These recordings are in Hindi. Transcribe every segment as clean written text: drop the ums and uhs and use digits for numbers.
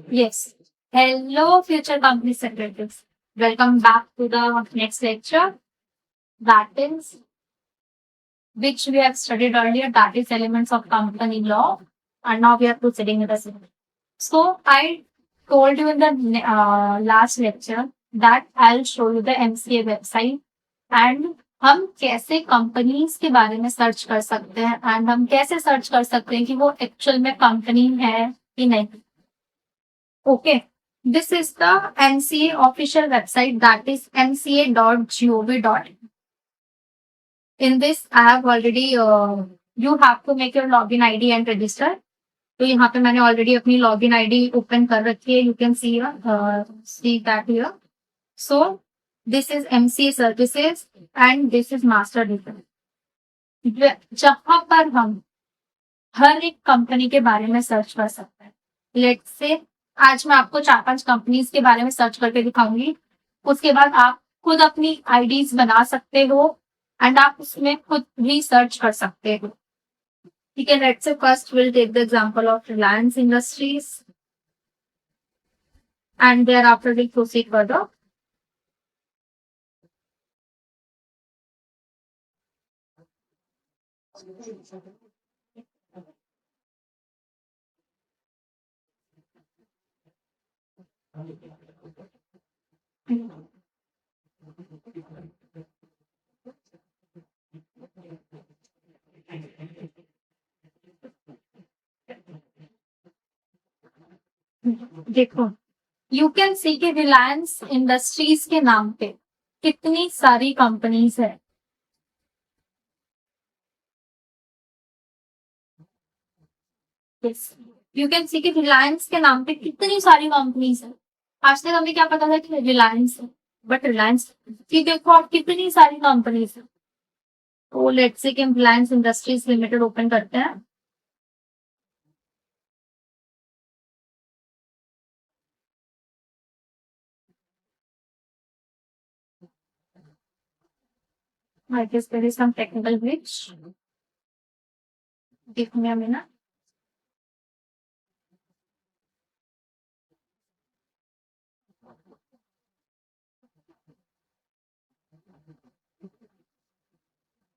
Yes. Hello, future company secretaries. Welcome back to the next lecture. That is, which we have studied earlier, that is elements of company law. And now we are proceeding with the same. So I told you in the last lecture that I'll show you the MCA website and हम कैसे कंपनीज के बारे में सर्च कर सकते हैं एंड हम कैसे सर्च कर सकते हैं कि वो एक्चुअल में कंपनी है कि नहीं. Okay, this is the MCA official website, that is mca.gov.in. In this, I have already, you have to make your login ID and register. तो यहाँ पे मैंने ऑलरेडी अपनी लॉगिन आईडी ओपन कर रखी है. You can see that here. So this is MCA services and this is master detail, जहां पर हम हर एक कंपनी के बारे में सर्च कर सकते हैं. लेट्स से आज मैं आपको 4-5 कंपनीज के बारे में सर्च करके दिखाऊंगी. उसके बाद आप खुद अपनी आईडीज बना सकते हो एंड आप उसमें खुद भी सर्च कर सकते हो. ठीक है, let's say first will take the example of Reliance Industries and thereafter will proceed further. देखो, यू कैन सी कि रिलायंस इंडस्ट्रीज के नाम पे कितनी सारी कंपनीज है. यू कैन सी कि रिलायंस के नाम पे कितनी सारी कंपनीज है. आज तक हमें क्या पता था कि रिलायंस है, बट रिलायंस की देखो आप कितनी सारी कंपनीज है. तो लेट्स से कि हम रिलायंस इंडस्ट्रीज लिमिटेड ओपन करते हैं. I guess there is some technical glitch. Give me a minute.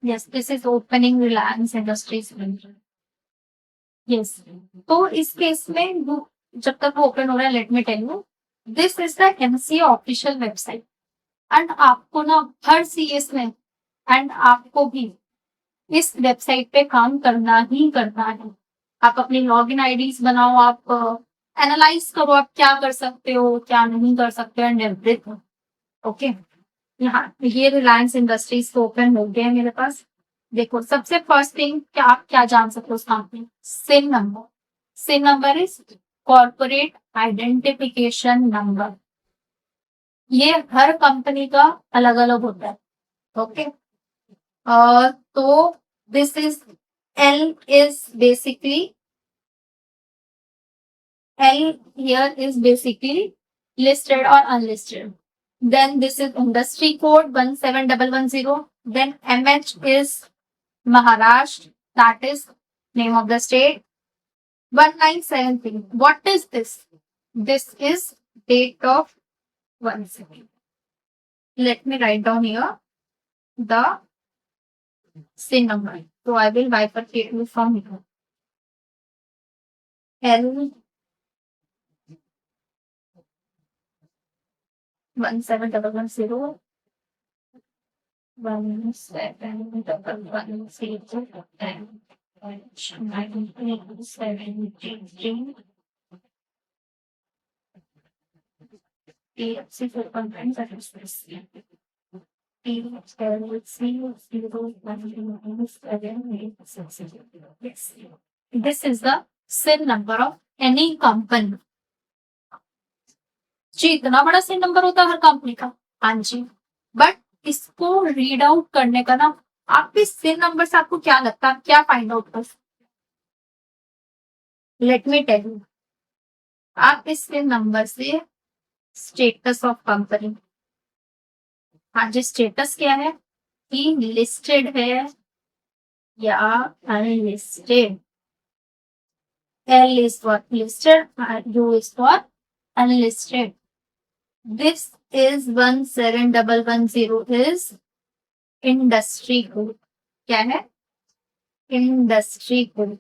Yes, this is opening Reliance Industries Limited. Yes. तो इस केस में जब तक वो ओपन हो रहा है, let me tell you, this is the MCA official website. And आपको ना हर सीएस में एंड आपको भी इस वेबसाइट पे काम करना ही करना है. आप अपनी लॉगिन आईडीज बनाओ, आप एनालाइज करो आप क्या कर सकते हो क्या नहीं कर सकते एंड एवरीथिंग. ओके, यहाँ ये रिलायंस इंडस्ट्रीज तो ओपन हो गया है मेरे पास. देखो, सबसे फर्स्ट थिंग क्या आप क्या जान सकते हो उस company, CIN number. CIN number is corporate identification number. ये हर कंपनी का अलग अलग होता है. ओके, तो this is L is basically L here is basically listed or unlisted. Then this is industry code 17110. Then MH is Maharashtra, that is name of the state. 1973. What is this? This is date of 1 second. Let me write down here the SIN number. So I will bifurcate you from here. L 17110. 17110 and 1973. TFC for conference address. Yes. This is the SIN number of any company. जी, इतना बड़ा SIN नंबर होता है हर कंपनी का. हाँ जी, बट इसको रीड आउट करने का ना, आप इस SIN नंबर से आपको क्या लगता है, क्या फाइंड आउट कर. लेट मी टेल यू, आप इस SIN नंबर से स्टेटस ऑफ कंपनी, हाँ जी, स्टेटस क्या है कि लिस्टेड है या unlisted, L is for listed, U is for unlisted. This is 17110 is industry group. क्या है? Industry group.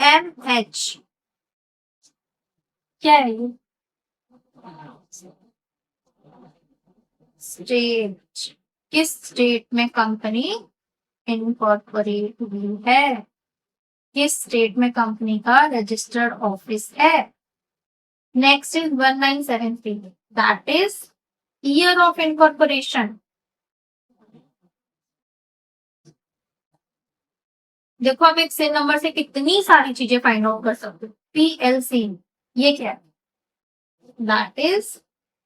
MH क्या है ये? स्टेट. किस स्टेट में कंपनी इनकॉर्पोरेट हुई है? किस स्टेट में कंपनी का रजिस्टर्ड ऑफिस है? Next is 1973. That is year of incorporation. देखो आप एक सेल नंबर से कितनी सारी चीजें फाइंड आउट कर सकते हो. PLC ये क्या है? That is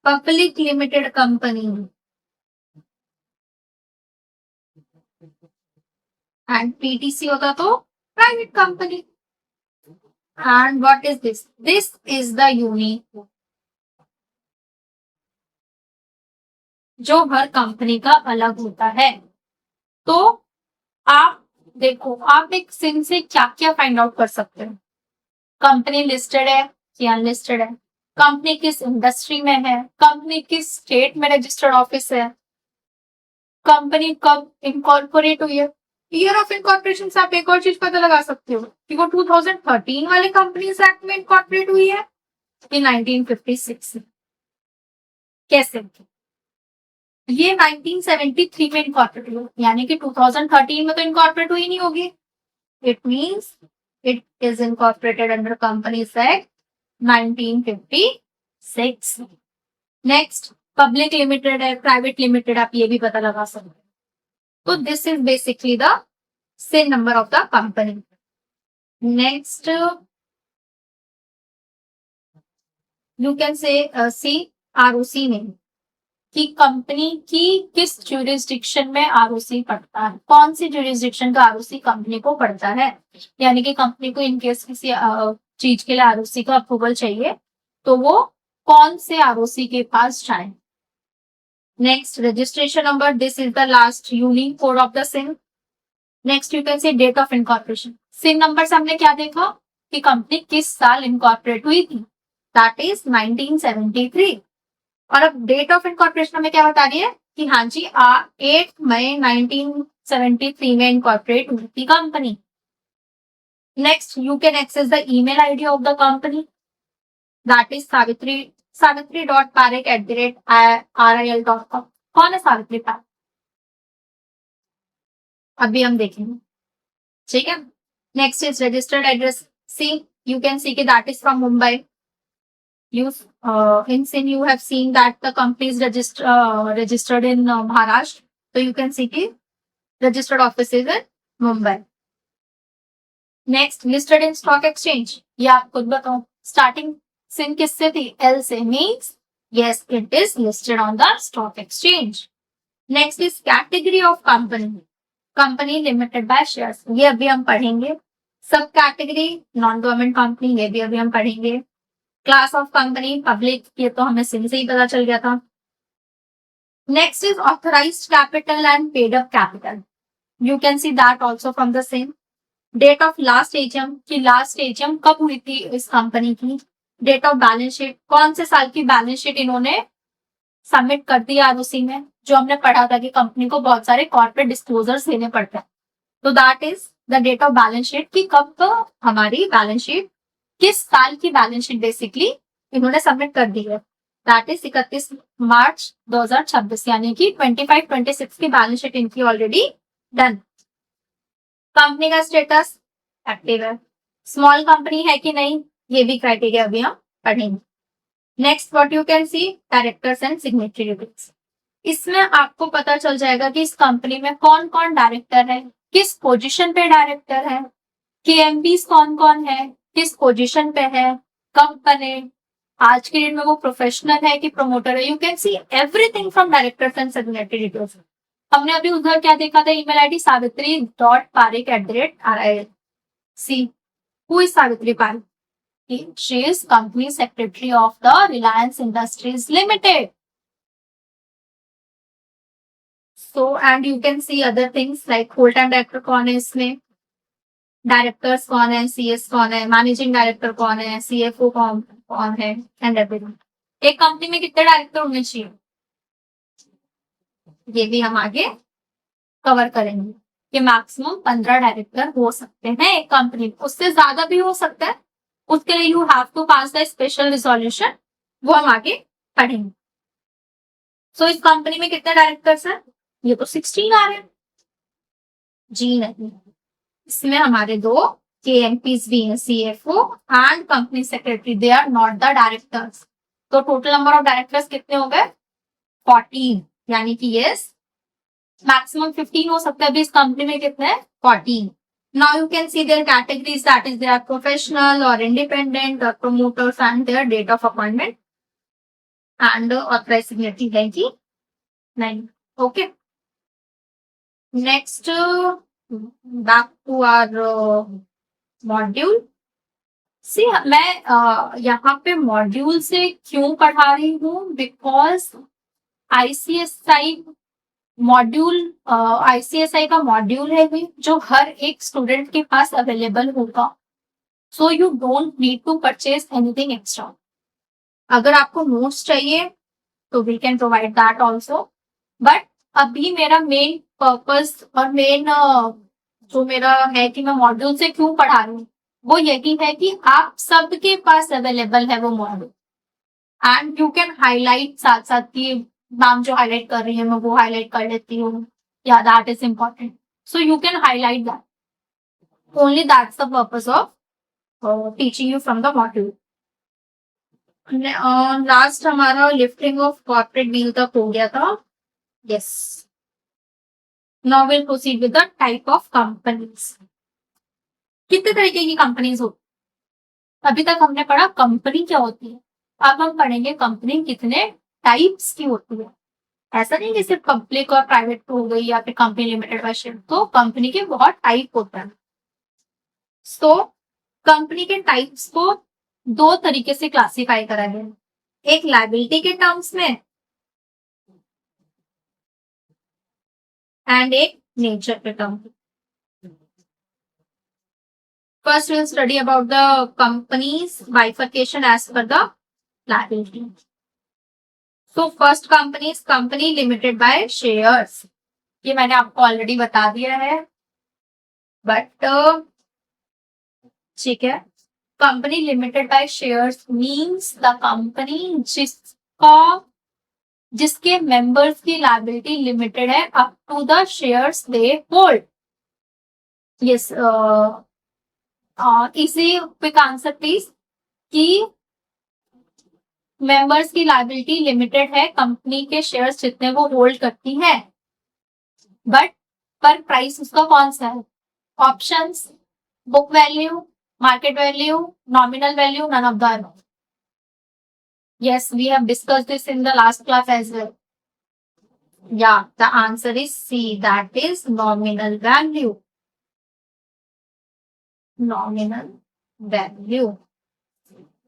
public limited company. And PTC होता तो private company. And what is this? This is the unique जो हर कंपनी का अलग होता है. तो आप देखो आप एक सिन से क्या क्या फाइंड आउट कर सकते हो. कंपनी लिस्टेड है कि अनलिस्टेड है, कंपनी किस इंडस्ट्री में है, कंपनी किस स्टेट में रजिस्टर्ड ऑफिस है, कंपनी कब इनकॉर्पोरेट हुई है. ईयर ऑफ इनकॉर्पोरेशन से आप एक और चीज पता लगा सकते हो कि वो 2013 वाले कंपनीज एक्ट में इनकॉर्पोरेट हुई है कि 1956. कैसे? ये 1973 में इनकॉर्पोरेट हुई, यानी कि 2013 में तो इनकॉर्पोरेट हुई नहीं होगी. It means it is incorporated under companies act 1956. Next public limited है, प्राइवेट लिमिटेड, आप ये भी पता लगा सकते हो. तो this is basically the CIN number of the company. Next you can say see ROC name कि कंपनी की किस ज्यूरिसडिक्शन में ROC पड़ता है. कौन सी ज्यूरिसडिक्शन का ROC कंपनी को पड़ता है, यानी कि कंपनी को इनकेस किसी चीज के लिए ROC का अप्रूवल चाहिए तो वो कौन से ROC के पास जाए. Next registration number. This is the last unique code of the CIN. Next you can say date of incorporation. CIN number से हमने क्या देखा कि कंपनी किस साल इनकॉर्पोरेट हुई थी. That is 1973. और अब डेट ऑफ इनकॉर्पोरेशन हमें क्या बता रही है कि हाँ जी 8 मई 1973 में इनकॉर्पोरेट हुई थी company. Next you can access the email ID of the company. That is savitri.parekh@ril.com. कौन है सावित्री पारेख? अभी हम देखेंगे. ठीक है. Next is registered address. See you can see कि that is from Mumbai. In sin you have seen that the company is registered in Maharashtra. So you can see the registered office is in Mumbai. Next listed in stock exchange. ये आप खुद बताओ. Starting sin किससे थी? L से. Means yes it is listed on the stock exchange. Next is category of company. Company limited by shares. ये अभी हम पढ़ेंगे. सब कैटेगरी नॉन गवर्नमेंट कंपनी ये भी अभी हम पढ़ेंगे. क्लास ऑफ कंपनी पब्लिक ये तो हमें सिन से ही पता चल गया था. Next is authorised capital and paid up capital. You can see that also from the same. Date of last AGM की लास्ट एजीएम कब हुई थी इस कंपनी की. डेट ऑफ बैलेंस शीट कौन से साल की बैलेंस शीट इन्होंने सबमिट कर दी ROC में. जो हमने पढ़ा था कि कंपनी को बहुत सारे कॉर्पोरेट डिस्क्लोजर्स देने पड़ते हैं. तो that is the date of balance sheet की कब हमारी बैलेंस शीट किस साल की बैलेंस शीट बेसिकली इन्होंने सबमिट कर दी है. दैट इज 31 मार्च 2026, यानी कि 25-26 की बैलेंस शीट इनकी ऑलरेडी डन. कंपनी का स्टेटस एक्टिव है. स्मॉल कंपनी है कि नहीं ये भी क्राइटेरिया अभी हम पढ़ेंगे. Next what you can C directors and signatory duties. इसमें आपको पता चल जाएगा कि इस कंपनी में कौन कौन डायरेक्टर है, किस पोजीशन पे डायरेक्टर है, KMPs कौन कौन है, किस पोजीशन पे है, कब बने, आज के डेट में वो प्रोफेशनल है कि प्रमोटर है. You can see everything from directors and signatory details. हमने अभी उधर क्या देखा था email ID savitri.parekh@ril. See who is Savitri Parekh. She is company secretary of the Reliance industries limited. So and you can see other things like whole time director कौन है इसमें, डायरेक्टर्स कौन है, सीएस कौन है, मैनेजिंग डायरेक्टर कौन है, सीएफओ कौन कौन है एंड एवरीथिंग. एक कंपनी में कितने डायरेक्टर होने चाहिए ये भी हम आगे कवर करेंगे कि मैक्सिमम 15 डायरेक्टर हो सकते हैं एक कंपनी में, उससे ज्यादा भी हो सकता है. उसके लिए you have to pass the special resolution, वो हम आगे पढ़ेंगे. सो इस कंपनी में कितने डायरेक्टर्स हैं, ये तो 16 आ रहे हैं. जी नहीं, इसमें हमारे दो KMPs भी हैं, CFO and company secretary, they are not the directors. तो टोटल नंबर ऑफ डायरेक्टर्स कितने हो गए 14, यानी कि यस मैक्सिमम 15 हो सकता है. अभी इस कंपनी में कितने हैं 14. Now you can see their categories, that is they are professional और इंडिपेंडेंट और promoters and their date of appointment and authorise signatory है कि नहीं. Okay, next back to our module. See मैं यहाँ पे मॉड्यूल से क्यों पढ़ा रही हूँ, बिकॉज ICSI मॉड्यूल, ICSI का मॉड्यूल है भी जो हर एक स्टूडेंट के पास अवेलेबल होगा. So you don't need to purchase anything extra. अगर आपको नोट्स चाहिए तो we can provide that also, but अभी मेरा मेन पर्पस और मेन जो मेरा है कि मैं मॉड्यूल से क्यों पढ़ा रही हूँ वो यही है कि आप सबके पास अवेलेबल है वो module, and you can highlight साथ साथ की मैम जो हाईलाइट कर रही है मैं वो हाईलाइट कर लेती हूँ, या that is important. So you can highlight that, only that's the purpose of teaching you from the module. Last हमारा लिफ्टिंग ऑफ कॉर्पोरेट डील तक हो गया था. Yes, now will proceed with the type of companies. कितने तरीके की कंपनीज होती, अभी तक हमने पढ़ा कंपनी क्या होती है, अब हम पढ़ेंगे कंपनी कितने टाइप्स की होती है. ऐसा नहीं कि सिर्फ पब्लिक और प्राइवेट हो गई या फिर कंपनी लिमिटेड बाय शेयर, तो कंपनी के बहुत टाइप होता है. सो कंपनी के टाइप्स को दो तरीके से क्लासिफाई करा गया है, एक लायबिलिटी के टर्म्स में एंड एक नेचर के term. First will study about the companies bifurcation as per the liability. So first company company limited by shares, ये मैंने आपको ऑलरेडी बता दिया है, बट ठीक है. Company limited by shares means the company जिसके मेंबर्स की लायबिलिटी लिमिटेड है up to the shares they hold. Yes, इसी क्विक आंसर प्लीज कि मेंबर्स की लायबिलिटी लिमिटेड है कंपनी के शेयर्स जितने वो होल्ड करती है, बट पर प्राइस उसका कौन सा है, options, book value, market value, nominal value, none of the above. Yes, we have discussed this in the last class as well. Yeah, the answer is C, that is nominal value. Nominal value.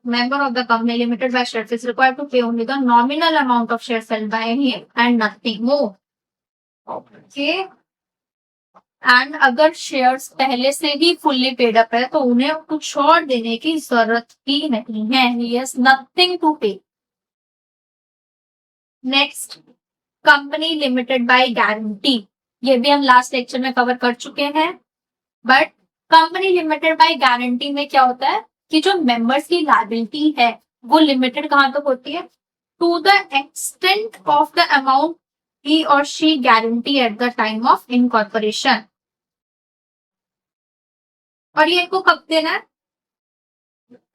Member of the company limited by shares is required to pay only the nominal amount of shares held by him and nothing more. Okay. And अगर शेयर्स पहले से ही फुल्ली पेड अप है तो उन्हें कुछ और देने की जरूरत ही नहीं है. यस, नथिंग टू पे. Next, company limited by guarantee, ये भी हम लास्ट लेक्चर में कवर कर चुके हैं, but company limited by guarantee में क्या होता है कि जो मेंबर्स की लायबिलिटी है वो लिमिटेड कहां तक होती है, to the extent of the amount he or she guarantee at the time of incorporation. और ये इनको कब देना है,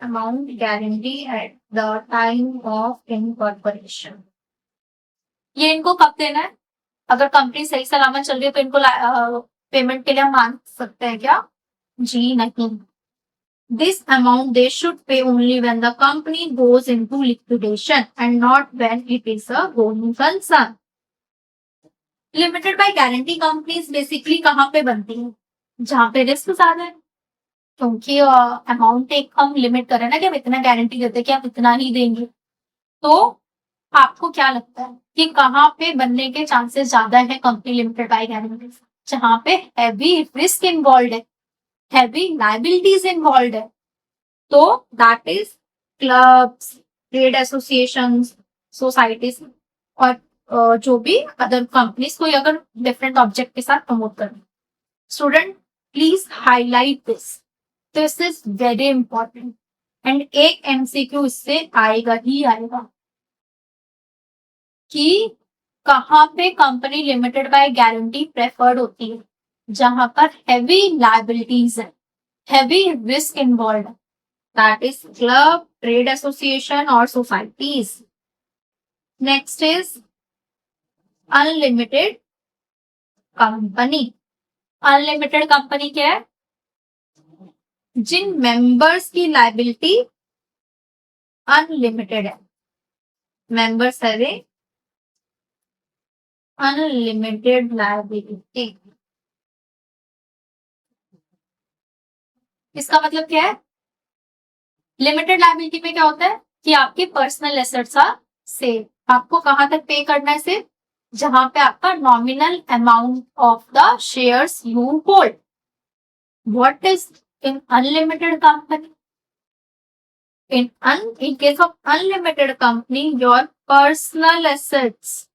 amount guarantee at the time of incorporation. ये इनको कब देना है, अगर कंपनी सही सलामत चल रही है तो इनको पेमेंट के लिए हम मांग सकते हैं क्या, जी नहीं. This amount they should pay only when the company goes into liquidation and not when it is a going concern. Limited by guarantee companies basically कहाँ पे बनती है, जहाँ पे रिस्क ज्यादा है, क्योंकि अमाउंट एक हम लिमिट करें ना कि हम इतना गारंटी देते कि आप इतना ही देंगे, तो आपको क्या लगता है कि कहाँ पे बनने के चांसेस ज्यादा है कंपनी लिमिटेड बाय गारंटी? जहाँ पे हैवी रिस्क इन्वॉल्व है, हैवी लाइबिलिटीज इन्वॉल्व है, तो that is clubs, trade association, societies और जो भी अदर कंपनीज कोई अगर डिफरेंट ऑब्जेक्ट के साथ प्रमोट कर। Student please highlight this is very important and एक एमसीक्यू इससे आएगा ही आएगा कि कहाँ पे company limited by guarantee preferred होती है, जहां पर हैवी लाइबिलिटीज है, हैवी रिस्क इन्वॉल्व है, that is club, trade association और societies. Next is unlimited company. Unlimited company क्या है? जिन मेंबर्स की लाइबिलिटी अनलिमिटेड है, मेंबर्स है अनलिमिटेड लाइबिलिटी। इसका मतलब क्या है? लिमिटेड लाइबिलिटी पे क्या होता है कि आपके पर्सनल एसेट्स आर सेफ। आपको कहां तक पे करना है? सिर्फ जहां पे आपका nominal amount of the shares you hold. What is in unlimited company? In case of unlimited company, your personal assets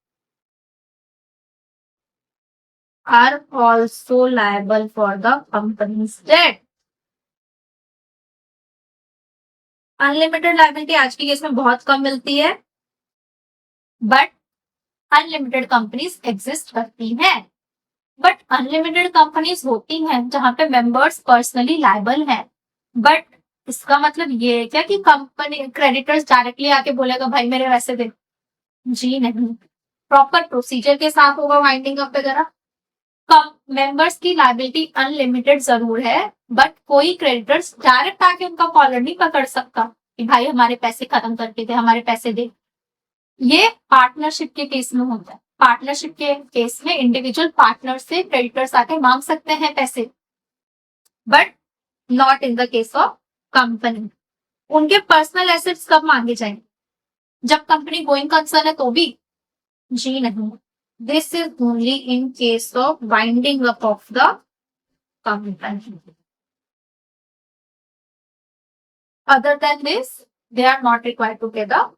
are also liable for the company's debt. Unlimited liability आज की केस में बहुत कम मिलती है, बट अनलिमिटेड कंपनीज एग्जिस्ट करती हैं। बट अनलिमिटेड कंपनीज होती हैं जहां पे मेंबर्स पर्सनली लायबल हैं। बट इसका मतलब ये है क्या कि कंपनी क्रेडिटर्स डायरेक्टली आके बोलेगा भाई मेरे पैसे दे? जी नहीं, प्रॉपर प्रोसीजर के साथ होगा वाइंडिंग अप वगैरह। मेंबर्स की लाइबिलिटी अनलिमिटेड जरूर है, बट कोई क्रेडिटर्स डायरेक्ट आके उनका कॉलर नहीं पकड़ सकता कि भाई हमारे पैसे खत्म करके दे, हमारे पैसे दे। ये पार्टनरशिप के केस में होता है। पार्टनरशिप के केस में इंडिविजुअल पार्टनर से क्रेडिटर्स आके मांग सकते हैं पैसे, but not in the case of company. उनके पर्सनल एसेट्स कब मांगे जाएंगे? जब कंपनी गोइंग कंसर्न है तो भी? जी नहीं, this is only in case of winding up of the company. Other than this they are not required to pay the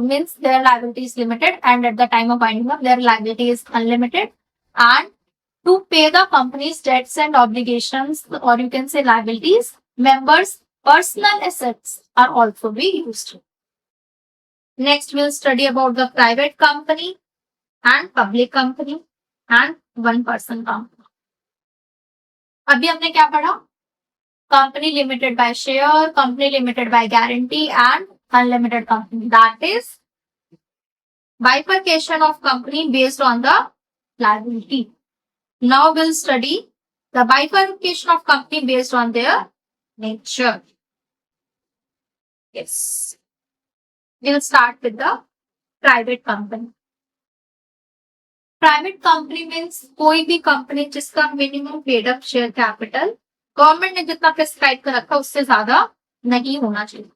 means their liability is limited, and at the time of winding up their liability is unlimited, and to pay the company's debts and obligations, or you can say liabilities, members personal assets are also be used. Next we'll study about the private company and public company and one person company. अभी हमने क्या पढ़ा? Company limited bye share, company limited by guarantee and unlimited company. That is bifurcation of company based on the liability. Now we'll study the bifurcation of company based on their nature. Yes. We'll start with the private company. Private company means कोई भी कंपनी जिसका minimum paid up share capital government ने जितना प्रिस्क्राइब कर रखा उससे ज्यादा नहीं होना चाहिए।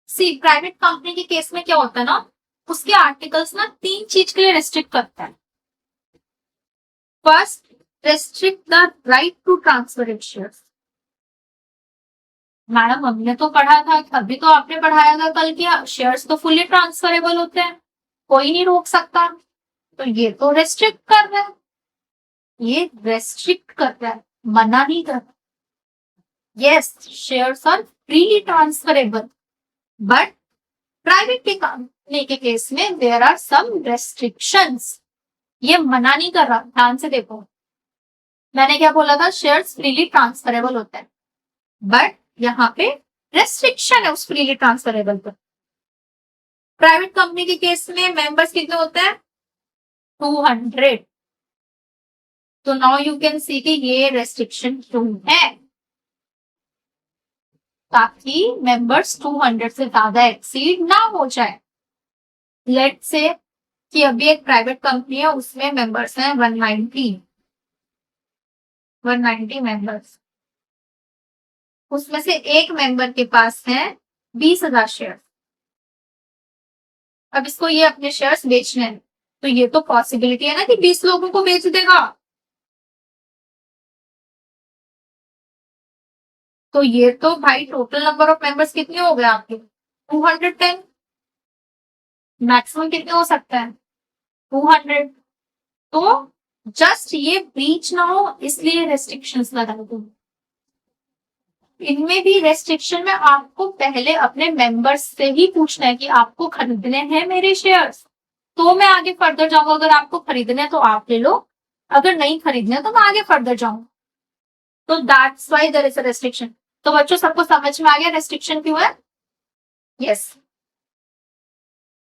सी प्राइवेट कंपनी के केस में क्या होता है ना, उसके आर्टिकल्स ना 3 चीज के लिए रेस्ट्रिक्ट करता है। First, restrict the right to transfer it shares. Madam हमने तो पढ़ा था, अभी तो आपने पढ़ाया था कल कि शेयर्स तो फुली ट्रांसफरेबल होते हैं, कोई नहीं रोक सकता। तो ये तो रेस्ट्रिक्ट कर रहा है, ये रेस्ट्रिक्ट कर रहा है, मना नहीं कर रहा। Yes, shares are freely transferable, but private के कंपनी के केस में देयर आर सम रेस्ट्रिक्शंस। ये मना नहीं कर रहा, ध्यान से देखो मैंने क्या बोला था, शेयर्स फ्रीली ट्रांसफरेबल होते हैं, बट यहाँ पे रेस्ट्रिक्शन है उस फ्रीली ट्रांसफरेबल पर। प्राइवेट कंपनी के केस में मेंबर्स कितने होते हैं? 200। तो नाउ यू कैन सी कि ये रेस्ट्रिक्शन क्यों है, ताकि मेंबर्स 200 से ज्यादा एक्सीड ना हो जाए। लेट से कि अभी एक प्राइवेट कंपनी है, उसमें मेंबर्स हैं 190 मेंबर्स, उसमें से एक मेंबर के पास है 20,000 शेयर। अब इसको ये अपने शेयर्स बेचने हैं, तो ये तो पॉसिबिलिटी है ना कि 20 लोगों को बेच देगा। तो ये तो भाई टोटल नंबर ऑफ मेंबर्स कितने हो गए आपके? 210। मैक्सिमम कितने हो सकता है? 200। तो जस्ट ये ब्रीच ना हो इसलिए रेस्ट्रिक्शंस लगा दो। इनमें भी रेस्ट्रिक्शन में आपको पहले अपने मेंबर्स से ही पूछना है कि आपको खरीदने हैं मेरे शेयर्स, तो मैं आगे फर्दर जाऊंगा। अगर आपको खरीदने हैं तो आप ले लो, अगर नहीं खरीदने हैं तो मैं आगे फर्दर जाऊंगा। तो that's why there is a restriction. तो बच्चों सबको समझ में आ गया रेस्ट्रिक्शन क्यों है? Yes.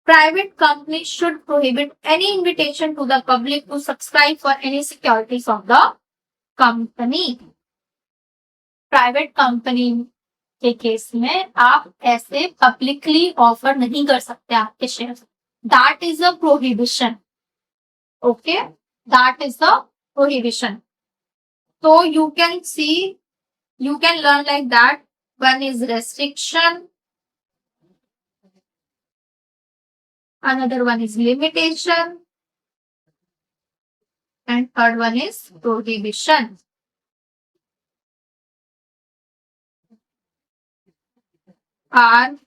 Private companies should prohibit any invitation to the public to subscribe for any securities of the company. Private company के केस में आप ऐसे पब्लिकली ऑफर नहीं कर सकते आपके share. That is a prohibition. Okay, that is the prohibition. तो you can see, you can learn like that. One is restriction, another one is limitation, and third one is prohibition. RPL,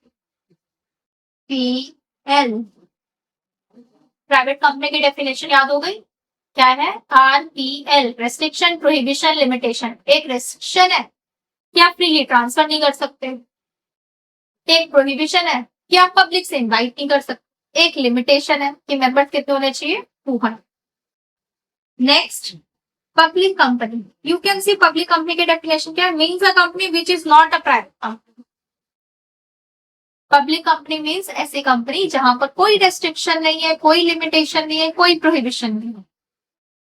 private company की डेफिनेशन याद हो गई? क्या है? RPL, restriction, prohibition, limitation. एक रेस्ट्रिक्शन है कि आप फ्रीली ट्रांसफर नहीं कर सकते, एक प्रोहिबिशन है कि आप पब्लिक से इनवाइट नहीं कर सकते, एक लिमिटेशन है कि मेंबर्स कितने होने चाहिए? 200। Next, public company. You can C public company की डेफिनेशन क्या है? Means a company which is not a private company. Public company means ऐसी कंपनी जहां पर कोई रेस्ट्रिक्शन नहीं है, कोई लिमिटेशन नहीं है, कोई प्रोहिबिशन नहीं है।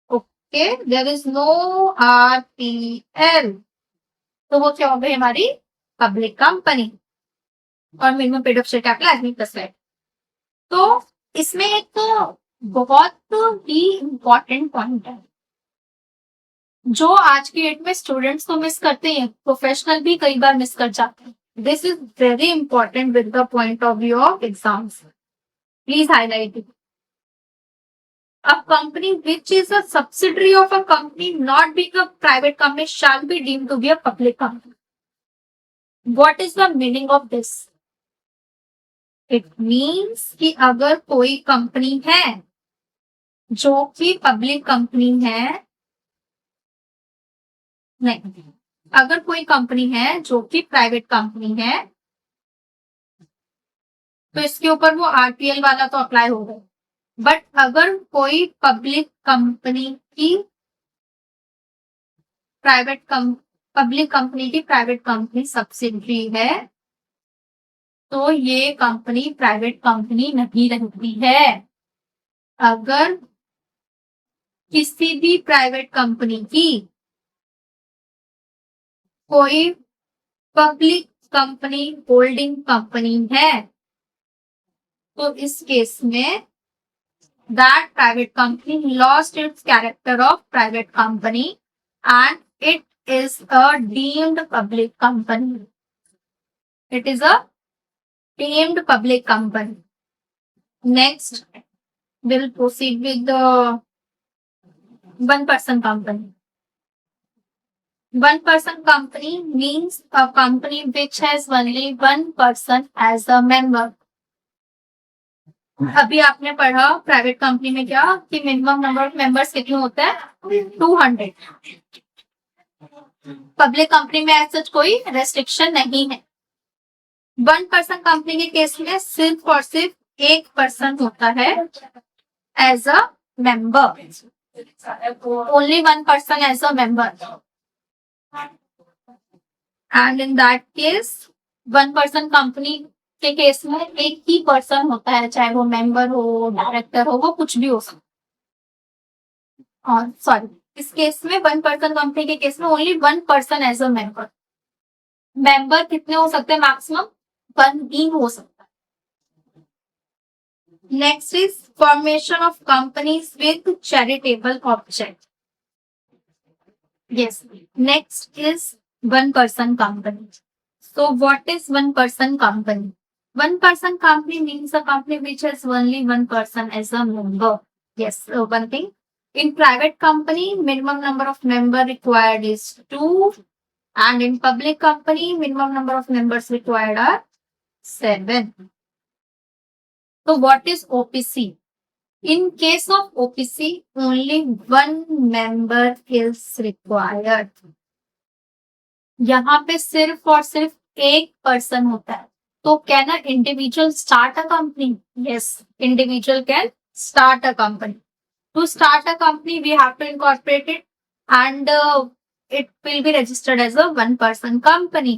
Okay, there is no RPL, तो वो क्या हो गई हमारी पब्लिक कंपनी। और minimum period of share capital as +. तो इसमें एक तो बहुत ही इंपॉर्टेंट पॉइंट है जो आज की डेट में स्टूडेंट्स तो मिस करते हैं, प्रोफेशनल भी कई बार मिस कर जाते हैं। This is very important with the point of view of exams, please highlight it. A company which is a subsidiary of a company not being a private company shall be deemed to be a public company. What is the meaning of this? It means कि अगर कोई कंपनी है जो कि पब्लिक कंपनी है, नहीं, अगर कोई कंपनी है जो कि प्राइवेट कंपनी है तो इसके ऊपर वो RPL वाला तो अप्लाई हो गया। बट अगर कोई पब्लिक कंपनी की पब्लिक कंपनी की प्राइवेट कंपनी सब्सिडरी है तो ये कंपनी प्राइवेट कंपनी नहीं रहती है। अगर किसी भी प्राइवेट कंपनी की कोई पब्लिक कंपनी होल्डिंग कंपनी है तो इस केस में that private company lost its character of private company and it is a deemed public company. It is a deemed public company. Next, we'll proceed with the one-person company. One-person company means a company which has only one person as a member. अभी आपने पढ़ा प्राइवेट कंपनी में क्या कि मिनिमम नंबर ऑफ मेंबर्स कितने होते हैं? 200। पब्लिक कंपनी में ऐसा कोई रेस्ट्रिक्शन नहीं है। वन पर्सन कंपनी के केस में सिर्फ और सिर्फ एक पर्सन होता है as a member, only one person as a member, and in that case one person company के केस में एक ही पर्सन होता है, चाहे वो मेंबर हो, डायरेक्टर हो, वो कुछ भी हो सकता है। और सॉरी, इस केस में वन पर्सन कंपनी के केस में only one person as a member. Member कितने हो सकते हैं? मैक्सिमम वन ही हो सकता है। Next is formation of companies with charitable object. Yes, next is one person company. So what is one person company? One person company means a company which has only one person as a member. Yes, one thing. In private company, minimum number of member required is 2, and in public company, minimum number of members required are 7. So what is OPC? In case of OPC, only one member is required. यहाँ पे सिर्फ और सिर्फ एक पर्सन होता है. तो can a individual start a company? Yes, individual can start a company. To start a company we have to incorporate it and it will be registered as a one person company.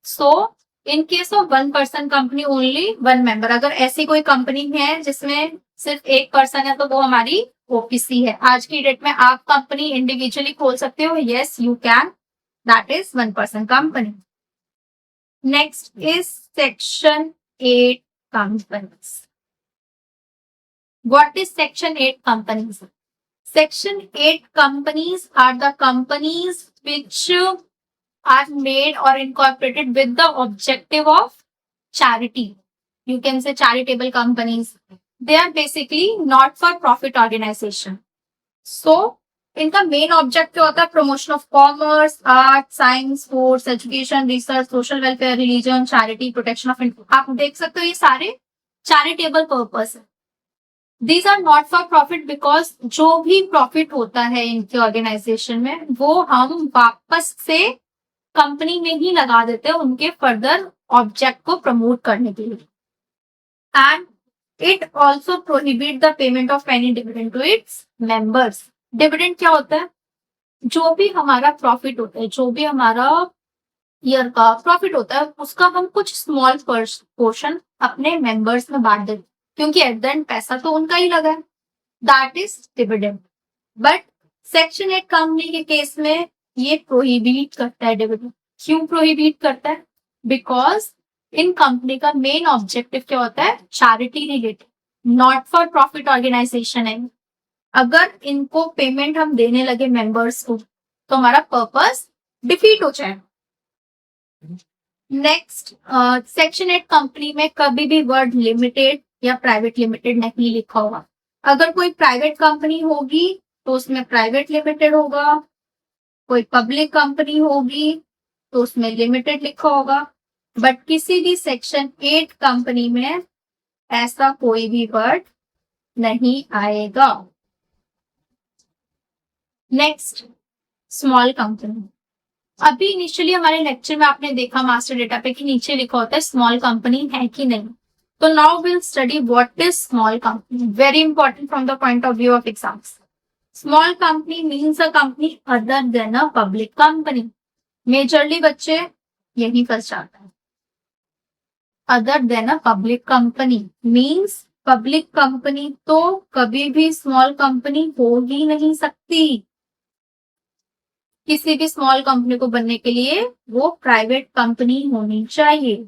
So in case of one person company only one member. अगर ऐसी कोई कंपनी है जिसमें सिर्फ एक पर्सन है तो वो हमारी ओपीसी है. आज की डेट में आप कंपनी इंडिविजुअली खोल सकते हो. Yes you can. That is one person company. Next is section 8 companies. What is section 8 companies? Section 8 companies are the companies which are made or incorporated with the objective of charity. You can say charitable companies. They are basically not for profit organization. So इनका मेन ऑब्जेक्ट क्या होता है? Promotion of commerce, art, science, sports, education, research, social welfare, religion, charity, protection of. आप देख सकते हो ये सारे चैरिटेबल पर्पस है. These are not for profit because जो भी प्रॉफिट होता है इनके ऑर्गेनाइजेशन में वो हम वापस से कंपनी में ही लगा देते हैं उनके फर्दर ऑब्जेक्ट को प्रमोट करने के लिए. And it also prohibit the payment of any dividend to its members. Dividend क्या होता है? जो भी हमारा प्रॉफिट होता है, जो भी हमारा ईयर का प्रॉफिट होता है उसका हम कुछ स्मॉल पोर्शन अपने मेंबर्स में बांट देते क्योंकि एट द एंड पैसा तो उनका ही लगा है. That is dividend. But section 8 company के केस में ये प्रोहिबिट करता है डिविडेंड. क्यों प्रोहिबिट करता है? बिकॉज इन कंपनी का मेन ऑब्जेक्टिव क्या होता है? Charity related, not for profit organisation है. अगर इनको पेमेंट हम देने लगे मेंबर्स को तो हमारा पर्पस डिफीट हो जाए. नेक्स्ट, सेक्शन 8 कंपनी में कभी भी वर्ड लिमिटेड या प्राइवेट लिमिटेड नहीं लिखा होगा. अगर कोई प्राइवेट कंपनी होगी तो उसमें प्राइवेट लिमिटेड होगा, कोई पब्लिक कंपनी होगी तो उसमें लिमिटेड लिखा होगा. बट किसी भी सेक्शन 8 कंपनी में ऐसा कोई भी वर्ड नहीं आएगा. Next, small company. अभी इनिशियली हमारे लेक्चर में आपने देखा मास्टर डेटा पे कि नीचे लिखा होता है स्मॉल कंपनी है कि नहीं. तो now will study what is small company. Very important from the point of view of exams. Small company means a company other than a public company. Majorly बच्चे यही फंस जाता है. Other than a public company means public company तो कभी भी स्मॉल कंपनी हो ही नहीं सकती. किसी भी स्मॉल कंपनी को बनने के लिए वो प्राइवेट कंपनी होनी चाहिए.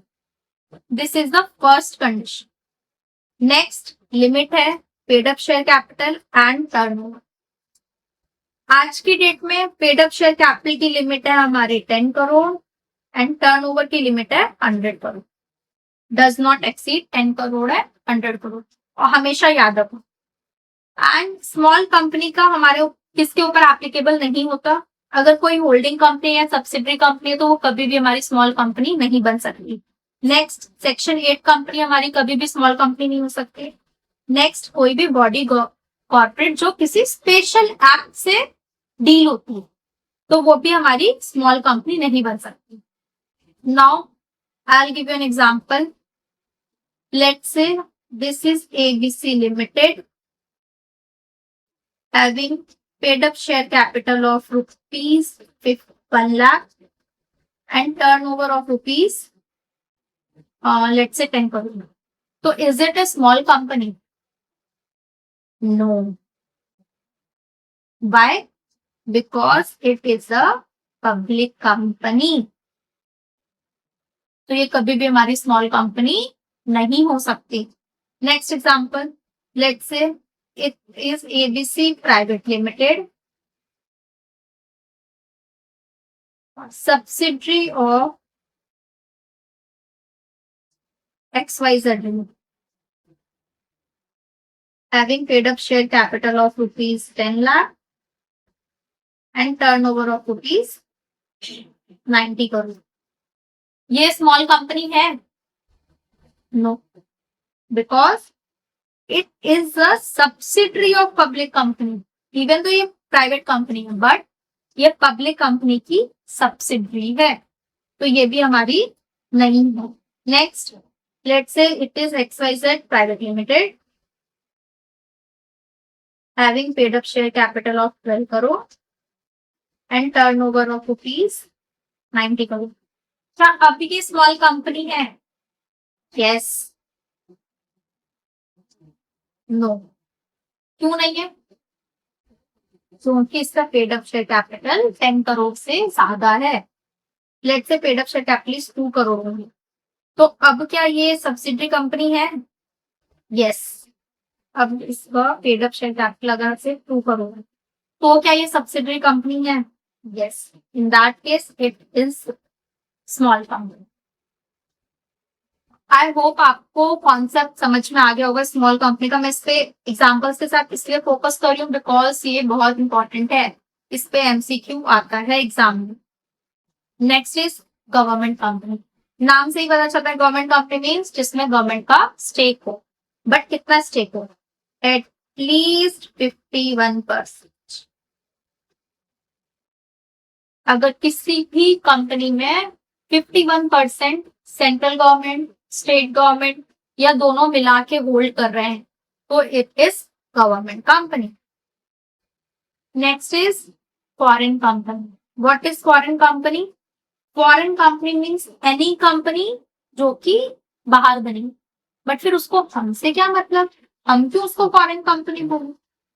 This is the first condition. Next limit है paid up share capital and turnover. आज की डेट में पेड अप शेयर कैपिटल की लिमिट है हमारी 10 करोड़ एंड टर्नओवर की लिमिट है 100 crore. Does not exceed 10 crore है 100 करोड़. और हमेशा याद रखो. एंड स्मॉल कंपनी का हमारे किसके ऊपर एप्लीकेबल नहीं होता. अगर कोई होल्डिंग कंपनी या सब्सिडरी कंपनी है तो वो कभी भी हमारी स्मॉल कंपनी नहीं बन सकती. नेक्स्ट, सेक्शन 8 कंपनी हमारी कभी भी स्मॉल कंपनी नहीं हो सकती. नेक्स्ट, कोई भी बॉडी कॉर्पोरेट जो किसी स्पेशल एक्ट से डील होती है तो वो भी हमारी स्मॉल कंपनी नहीं बन सकती. Now I will give you an example. Let's say this is ABC Limited having paid up share capital of rupees 1 lakh and turnover of rupees let's say 10 crore. So is it a small company? No. Why? Because it is a public company. तो ये कभी भी हमारी स्मॉल कंपनी नहीं हो सकती. Next example. Let's say it is ABC Private Limited, subsidiary of XYZ Limited, having paid up share capital of rupees 10 lakh and turnover of rupees 90 crore. ये स्मॉल कंपनी है? No, because it is a subsidiary of public company. Even though ये प्राइवेट कंपनी है, बट ये पब्लिक कंपनी की सब्सिडरी है, तो ये भी हमारी नहीं है. Next, let's say it is XYZ private limited, having paid up share capital of 12 crore and turnover of rupees 90 crore. क्या अभी की स्मॉल कंपनी है? यस. नो. क्यों नहीं है? क्योंकि इसका paid up share capital 10 crore से ज्यादा है. लेट्स से paid up share capital is 2 crore होगी, तो अब क्या ये सब्सिडरी कंपनी है? यस. अब इसका पेड अप शेयर कैपिटल अगर से 2 करोड़ है, तो क्या ये सब्सिडरी कंपनी है? Yes. In that case it is small company. I hope आपको कॉन्सेप्ट समझ में आ गया होगा स्मॉल कंपनी का. मैं इस पे एग्जाम्पल्स के साथ इसलिए फोकस कर रही हूँ बिकॉज ये बहुत इंपॉर्टेंट है. इस पे MCQ आता है एग्जाम में. Next is government company. नाम से ही पता चलता है गवर्नमेंट कंपनी मीन्स जिसमें गवर्नमेंट का स्टेक हो. बट कितना स्टेक हो? एटलीस्ट 51%. अगर किसी भी कंपनी में 51% सेंट्रल गवर्नमेंट, स्टेट गवर्नमेंट या दोनों मिला के होल्ड कर रहे हैं, तो it is government company. Next is foreign company. What is foreign company? Foreign company means any company जो कि बाहर बनी. बट फिर उसको हमसे क्या मतलब? हम क्यों उसको फॉरेन कंपनी बोले?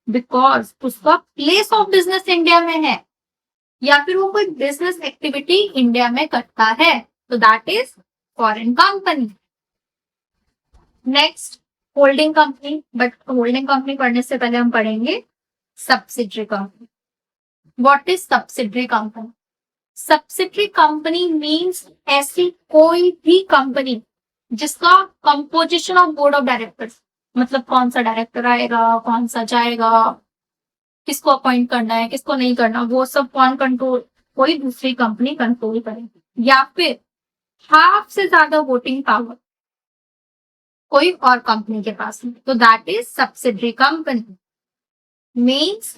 बिकॉज उसका प्लेस ऑफ बिजनेस इंडिया में है या फिर वो कोई बिजनेस एक्टिविटी इंडिया में करता है, तो that is foreign company. Next, holding company. But holding company पढ़ने से पहले हम पढ़ेंगे subsidiary company. What is subsidiary company? Subsidiary company means ऐसी कोई भी कंपनी जिसका composition of board of directors, मतलब कौन सा डायरेक्टर आएगा, कौन सा जाएगा, किसको अपॉइंट करना है, किसको नहीं करना, वो सब कौन कंट्रोल, कोई दूसरी कंपनी कंट्रोल करे. या फिर हाफ से ज्यादा वोटिंग पावर कोई और कंपनी के पास है, तो that is subsidiary company. Means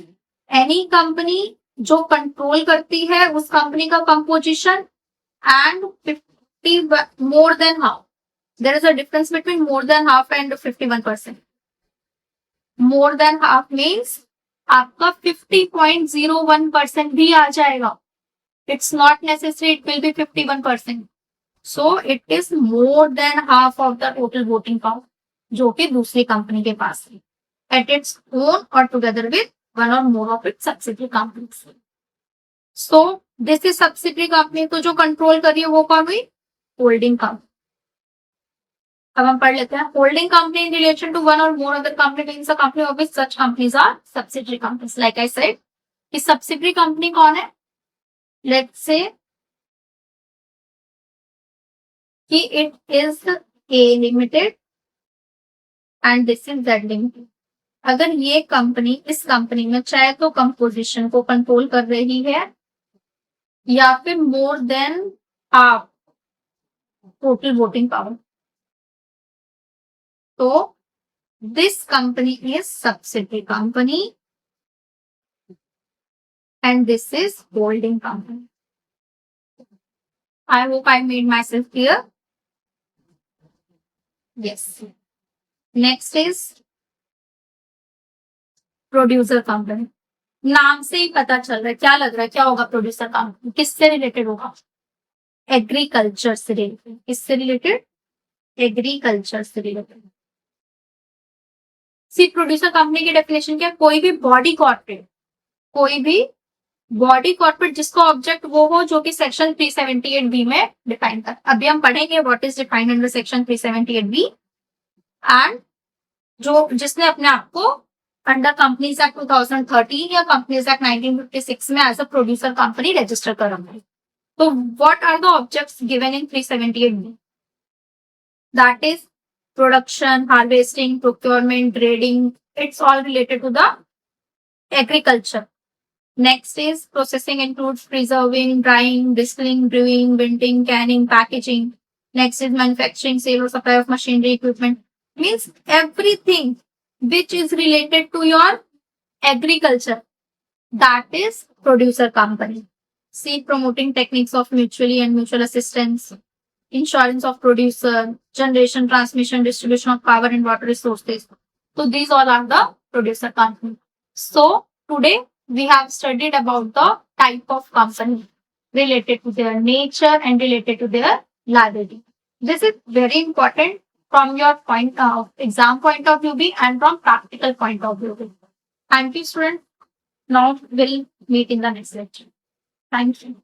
any company जो कंट्रोल करती है उस कंपनी का composition and 50 more than half. There is a difference between more than half and 51%. More than half means आपका 50.01% भी आ जाएगा. It's not necessary it will be 51%. So it is more than half of the total voting power जो कि दूसरी कंपनी के पास है, at its own or together with one or more of its subsidiary companies. So this is subsidiary company. तो जो कंट्रोल कर रही है वो कौन हुई? Holding company. अब हम पढ़ लेते हैं. Holding company in relation to one or more other company means a company of which such companies are subsidiary companies. Like I said कि सब्सिडरी कंपनी कौन है? लेट्स से कि it is A limited and this is Z limited. अगर ये कंपनी इस कंपनी में चाहे तो कंपोजिशन को कंट्रोल कर रही है या फिर मोर than half total voting power, तो this company is subsidiary company and this is holding company. I hope I made myself clear. Yes. Next is producer company. नाम से ही पता चल रहा है, क्या लग रहा है क्या होगा प्रोड्यूसर कंपनी? किससे रिलेटेड होगा? एग्रीकल्चर से रिलेटेड. किससे रिलेटेड? एग्रीकल्चर से रिलेटेड. सी प्रोड्यूसर कंपनी की डेफिनेशन क्या? कोई भी बॉडी कॉर्पोरेट, कोई भी बॉडी कॉर्पोरेट जिसका ऑब्जेक्ट वो हो जो कि सेक्शन 378B में डिफाइन कर. अभी हम पढ़ेंगे what is defined under section 378B and जो जिसने अपने आप को अंडर कंपनीज एक्ट 2013 या कंपनीज एक्ट 1956 में as a producer company register कर रखा है. तो what are the objects given in 378B? That is production, harvesting, procurement, trading. It's all related to the agriculture. Next is processing includes preserving, drying, distilling, brewing, venting, canning, packaging. Next is manufacturing, sale or supply of machinery, equipment. Means everything which is related to your agriculture. That is producer company. See, promoting techniques of mutually and mutual assistance, insurance of producer, generation, transmission, distribution of power and water resources. So these all are the producer company. So today we have studied about the type of company related to their nature and related to their liability. This is very important from your point of exam point of view be and from practical point of view be. Thank you, students. Now we'll meet in the next lecture. Thank you.